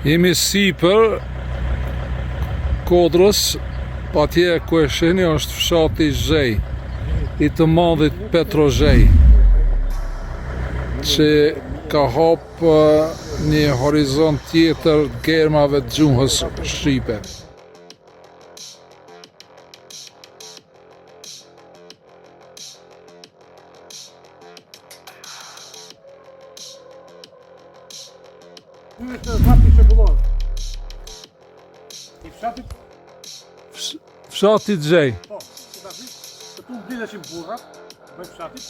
Jemi sipër Kodrës, atje ku e shihni është fshati Zhej, i të madhit Petro Zhej, që ka hap një horizont tjetër germave të gjuhës shqipe. Ky është fati shekullor. I fshatit? Fshati Zhej. Po, këtu vlidheshin burrat, bëj fshatit.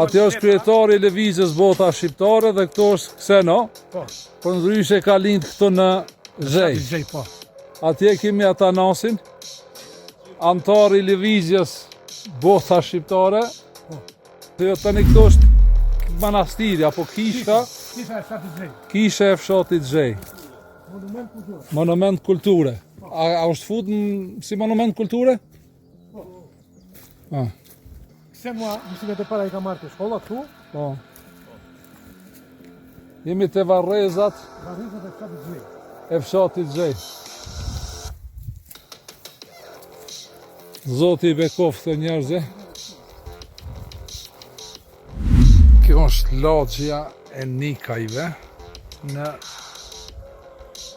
Aty është kryetari i lëvizjes bota shqiptare dhe këto është Kseno. Po. Por ndryshe ka lind këtu në Zhej. Zhej, po. Atje kemi Atanasin, antar i lëvizjes bota shqiptare. Po. Dhe tani këto është manastiri apo kisha. Kisha e fshatit Zhej. Kisha e fshatit Zhej. Monument kulture. Monument kulture. A është fut si monument kulture? Po. Ah. Se mua mësimet e para i ka marrë të shkolla këtu. Po. Jemi te varrezat Varrezat e fshatit Zhej. e fshatit Zhej. Zoti i bekoft të njerëzve. Kjo është lagjja e Nikajve në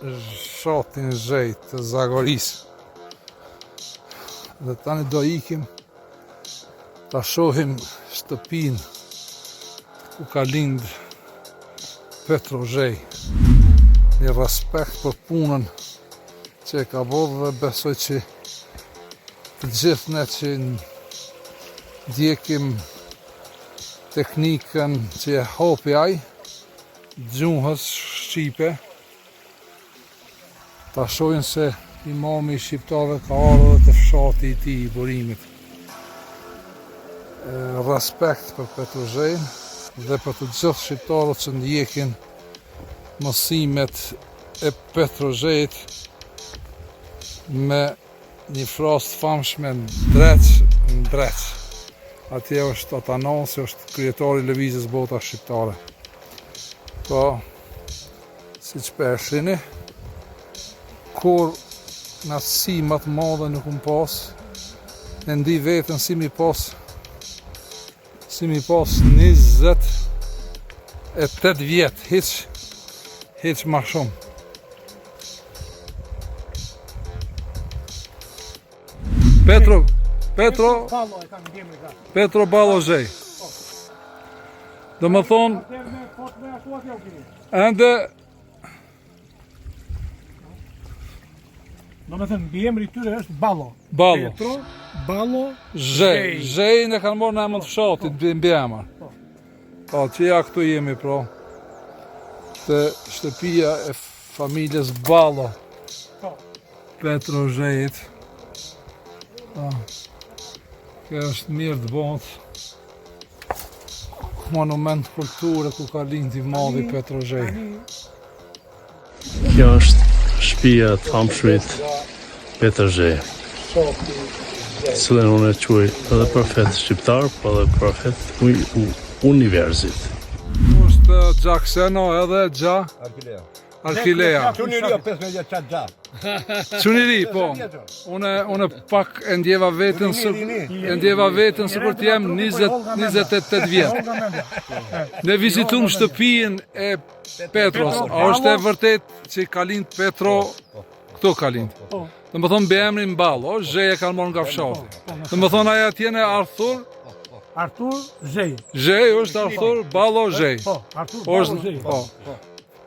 fshatin Zhej të Zagorisë. Dhe tani do ikim ta shohim shtëpinë ku ka lind Petro Zhej. Një respekt për punën që e ka bërë dhe besoj që të gjithë ne që ndjekim teknikën që e hapi ai gjuhës shqipe, ta shohin se imami i shqiptarëve ka ardhur dhe të fshati i tij i burimit. Respekt për Petro Zhejin dhe për të gjithë shqiptarët që ndjekin mësimet e Petro Zhejit me një frasë të famshme në dreç. Atje është Atanasi, është kryetari i lëvizjes bota shqiptare. Po, siç po e shihni, kur në aftësi më të madhe nuk më pas, e ndi veten si mi pas 28 vjet, hiç ma shumë. Petro Ballo e kanë ndjemri ka. Petro Ballo Zhej. Do më thonë, Atëherë me pot me ashtu atje u keni. ende Do me thënë, mbiemri i tyre është Ballo. Ballo. Petro, Ballo, Zhej. Zhej në kanë marrë në emër të fshatit, mbi emër. Po. Po, që ja këtu jemi, pra. Te shtëpia e familjes Ballo, po. Petro Zhejit. Po. Kjo është mirë të bëhet. Monument kulture ku ka lind i madhi Petro Zhej. Kjo është shtëpia e famshërit Petro Zhej, cilën unë e quaj edhe profet shqiptar, po edhe profet i universit. Ku është Gja Kseno edhe Gja Arkilea. Çuniria 15 vjet çat xha. Çuniri, po. Unë pak e ndjeva veten sikur të jem 28 vjet. Ne vizitum shtëpinë e Petros. A është e vërtet që ka lind Petro këtu ka lind? Do më thonë emrin Ballo, Zhej e kanë marrë nga fshati. Do më thonë aja tjene Artur Zhej. Zhej është Artur Ballo Zhej. Po, Artur Ballo Zhej. Po.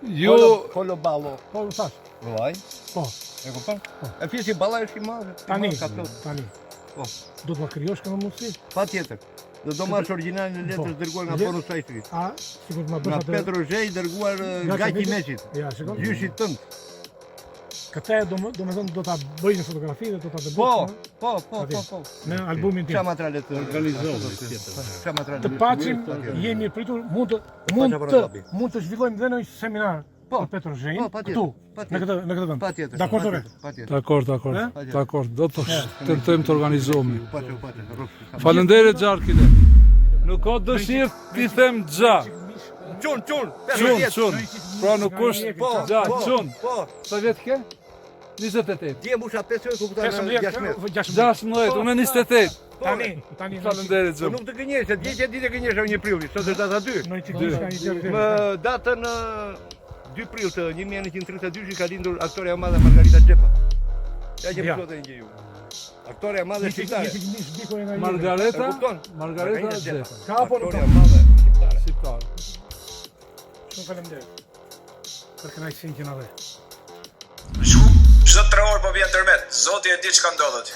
Ju Kolo ballo. Po, u thash. Vllai. Po, E kupton? E fisi balla është i madh. tani. Po. Do të më krijosh këtë mundësi? Patjetër. Do marrësh origjinalin e letrës dërguar nga Bonus Street. A, sikur të më bësh Nga atë. Petro Zhej dërguar nga Kimeçit. Ja, shikoj. Gjyshit tënd. Këtë do më thënë do ta bëj në fotografi dhe do ta Po, dëboj po. në albumin tim. Çfarë materiale të organizojmë tjetër? Çfarë materiale? Të pacim, jemi pritur, mund të zhvillojmë dhe në një seminar për Petro Zhejin, këtu, në këtë vend. Patjetër. Dakor tore? Patjetër. Dakor. Do të tentojmë të organizohemi. Patjetër. Faleminderit Gja Arkile. Nuk ka dëshirë ti them Gja. Çun. Çun. Pra nuk është gjatë, çun. Po. Sa vjet ke? 28. Dje musha 5 kupton 16. 16, unë 28. Tani. Faleminderit Po shumë. nuk të gënjesh, dje që ditë gënjesh në 1 prill, sot është data 2. Noi që kishka një tjetër. Më datën 2 prill të 1932 ka lindur aktoreja e madhe Margarita Xhepa. Ja që më thotë një gjë ju. Aktoreja e madhe shqiptare. Margareta Margarita Xhepa. Ka apo nuk Aktoreja e madhe shqiptare. Shqiptar. Shumë faleminderit. Për kënaqësinë që na dhe. Çdo 3 orë po vjen tërmet. Zoti e di çka ndodhet.